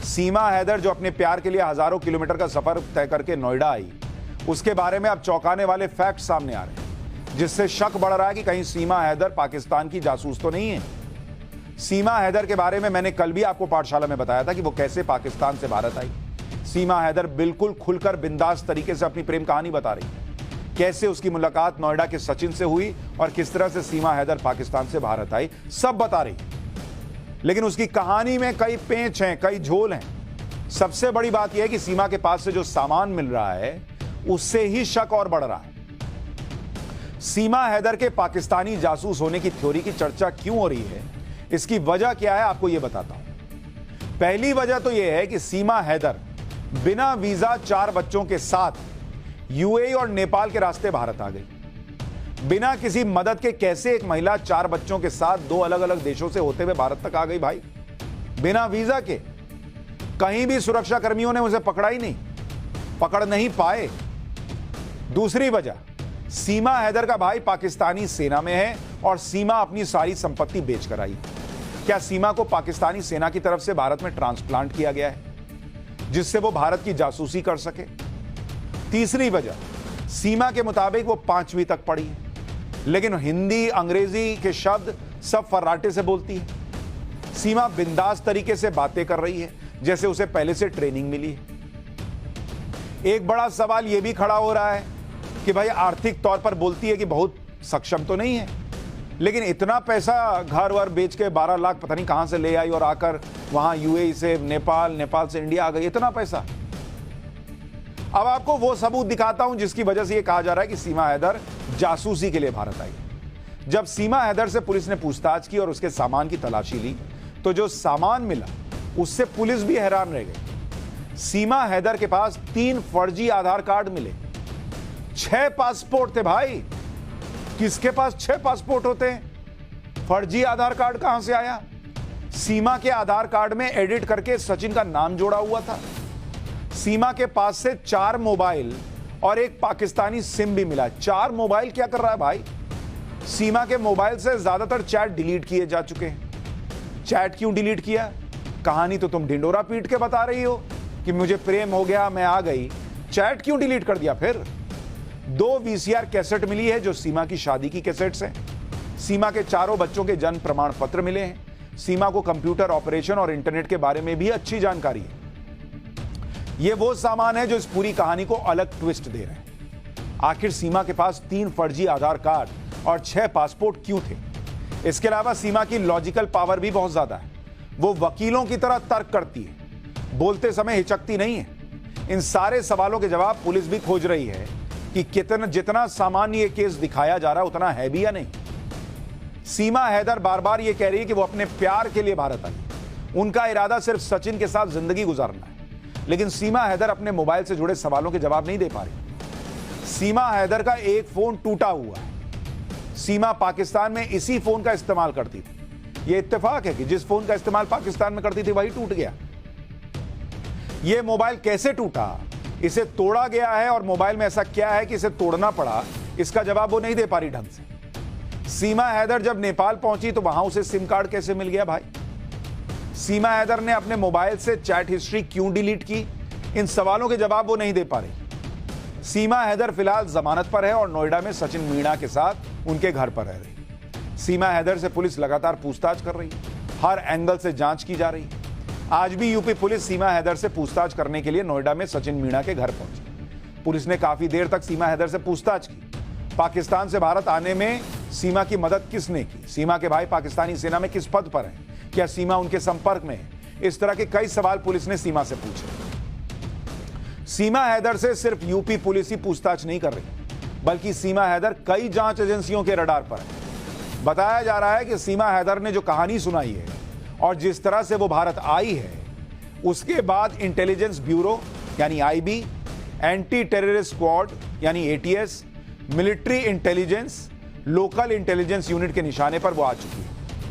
सीमा हैदर जो अपने प्यार के लिए हजारों किलोमीटर का सफर तय करके नोएडा आई, उसके बारे में अब चौंकाने वाले फैक्ट सामने आ रहे हैं, जिससे शक बढ़ रहा है कि कहीं सीमा हैदर पाकिस्तान की जासूस तो नहीं है। सीमा हैदर के बारे में मैंने कल भी आपको पाठशाला में बताया था कि वो कैसे पाकिस्तान से भारत आई। सीमा हैदर बिल्कुल खुलकर बिंदास तरीके से अपनी प्रेम कहानी बता रही है, कैसे उसकी मुलाकात नोएडा के सचिन से हुई और किस तरह से सीमा हैदर पाकिस्तान से भारत आई, सब बता रही है। लेकिन उसकी कहानी में कई पेंच हैं, कई झोल हैं। सबसे बड़ी बात यह है कि सीमा के पास से जो सामान मिल रहा है उससे ही शक और बढ़ रहा है। सीमा हैदर के पाकिस्तानी जासूस होने की थ्योरी की चर्चा क्यों हो रही है, इसकी वजह क्या है, आपको यह बताता हूं। पहली वजह तो यह है कि सीमा हैदर बिना वीजा 4 बच्चों के साथ यूएई और नेपाल के रास्ते भारत आ गई। बिना किसी मदद के कैसे एक महिला 4 बच्चों के साथ 2 अलग अलग देशों से होते हुए भारत तक आ गई भाई, बिना वीजा के। कहीं भी सुरक्षा कर्मियों ने उसे पकड़ा ही नहीं, पकड़ नहीं पाए। दूसरी वजह, सीमा हैदर का भाई पाकिस्तानी सेना में है और सीमा अपनी सारी संपत्ति बेचकर आई। क्या सीमा को पाकिस्तानी सेना की तरफ से भारत में ट्रांसप्लांट किया गया है जिससे वो भारत की जासूसी कर सके? तीसरी वजह, सीमा के मुताबिक वो 5वीं तक पढ़ी है, लेकिन हिंदी अंग्रेजी के शब्द सब फर्राटे से बोलती है। सीमा बिंदास तरीके से बातें कर रही है जैसे उसे पहले से ट्रेनिंग मिली है। एक बड़ा सवाल यह भी खड़ा हो रहा है कि भाई आर्थिक तौर पर बोलती है कि बहुत सक्षम तो नहीं है, लेकिन इतना पैसा घर वर बेच के 12 लाख पता नहीं कहां से ले आई और आकर वहां यूएई से नेपाल से इंडिया आ गई, इतना पैसा। अब आपको वो सबूत दिखाता हूं जिसकी वजह से यह कहा जा रहा है कि सीमा हैदर जासूसी के लिए भारत आई। जब सीमा हैदर से पुलिस ने पूछताछ की और उसके सामान की तलाशी ली तो जो सामान मिला उससे पुलिस भी हैरान रह गई। सीमा हैदर के पास 3 फर्जी आधार कार्ड मिले, 6 पासपोर्ट थे भाई। किसके पास 6 पासपोर्ट होते हैं? फर्जी आधार कार्ड कहां से आया? सीमा के आधार कार्ड में एडिट करके सचिन का नाम जोड़ा हुआ था। सीमा के पास से 4 मोबाइल और एक पाकिस्तानी सिम भी मिला। 4 मोबाइल क्या कर रहा है भाई? सीमा के मोबाइल से ज्यादातर चैट डिलीट किए जा चुके हैं। चैट क्यों डिलीट किया? कहानी तो तुम ढिंडोरा पीट के बता रही हो कि मुझे प्रेम हो गया, मैं आ गई। चैट क्यों डिलीट कर दिया? फिर 2 वीसीआर कैसेट मिली है जो सीमा की शादी की कैसेट्स हैं। सीमा के 4 बच्चों के जन्म प्रमाण पत्र मिले हैं। सीमा को कंप्यूटर ऑपरेशन और इंटरनेट के बारे में भी अच्छी जानकारी है। यह वो सामान है जो इस पूरी कहानी को अलग ट्विस्ट दे रहे हैं। आखिर सीमा के पास 3 फर्जी आधार कार्ड और 6 पासपोर्ट क्यों थे? इसके अलावा सीमा की लॉजिकल पावर भी बहुत ज्यादा है। वो वकीलों की तरह तर्क करती है, बोलते समय हिचकती नहीं है। इन सारे सवालों के जवाब पुलिस भी खोज रही है कि जितना सामान्य ये केस दिखाया जा रहा है उतना है भी या नहीं। सीमा हैदर बार बार ये कह रही है कि वो अपने प्यार के लिए भारत आई, उनका इरादा सिर्फ सचिन के साथ जिंदगी गुजारना है। लेकिन सीमा हैदर अपने मोबाइल से जुड़े सवालों के जवाब नहीं दे पा रही। सीमा हैदर का एक फोन टूटा हुआ है। सीमा पाकिस्तान में इसी फोन का इस्तेमाल करती थी। यह इत्तेफाक है कि जिस फोन का इस्तेमाल पाकिस्तान में करती थी वही टूट गया। यह मोबाइल कैसे टूटा, इसे तोड़ा गया है और मोबाइल में ऐसा क्या है कि इसे तोड़ना पड़ा, इसका जवाब वो नहीं दे पा रही ढंग से। सीमा हैदर जब नेपाल पहुंची तो वहां उसे सिम कार्ड कैसे मिल गया भाई? सीमा हैदर ने अपने मोबाइल से चैट हिस्ट्री क्यों डिलीट की? इन सवालों के जवाब वो नहीं दे पा रही। सीमा हैदर फिलहाल जमानत पर है और नोएडा में सचिन मीणा के साथ उनके घर पर रह रही। सीमा हैदर से पुलिस लगातार पूछताछ कर रही है, हर एंगल से जांच की जा रही है। आज भी यूपी पुलिस सीमा हैदर से पूछताछ करने के लिए नोएडा में सचिन मीणा के घर पहुंची। पुलिस ने काफी देर तक सीमा हैदर से पूछताछ की। पाकिस्तान से भारत आने में सीमा की मदद किसने की? सीमा के भाई पाकिस्तानी सेना में किस पद पर हैं? क्या सीमा उनके संपर्क में है? इस तरह के कई सवाल पुलिस ने सीमा से पूछे। सीमा हैदर से सिर्फ यूपी पुलिस ही पूछताछ नहीं कर रही, बल्कि सीमा हैदर कई जांच एजेंसियों के रडार पर है। बताया जा रहा है कि सीमा हैदर ने जो कहानी सुनाई है और जिस तरह से वो भारत आई है, उसके बाद इंटेलिजेंस ब्यूरो यानी आईबी, एंटी टेररिस्ट स्क्वाड यानी ATS, military intelligence, local intelligence unit के निशाने पर वो आ चुकी है।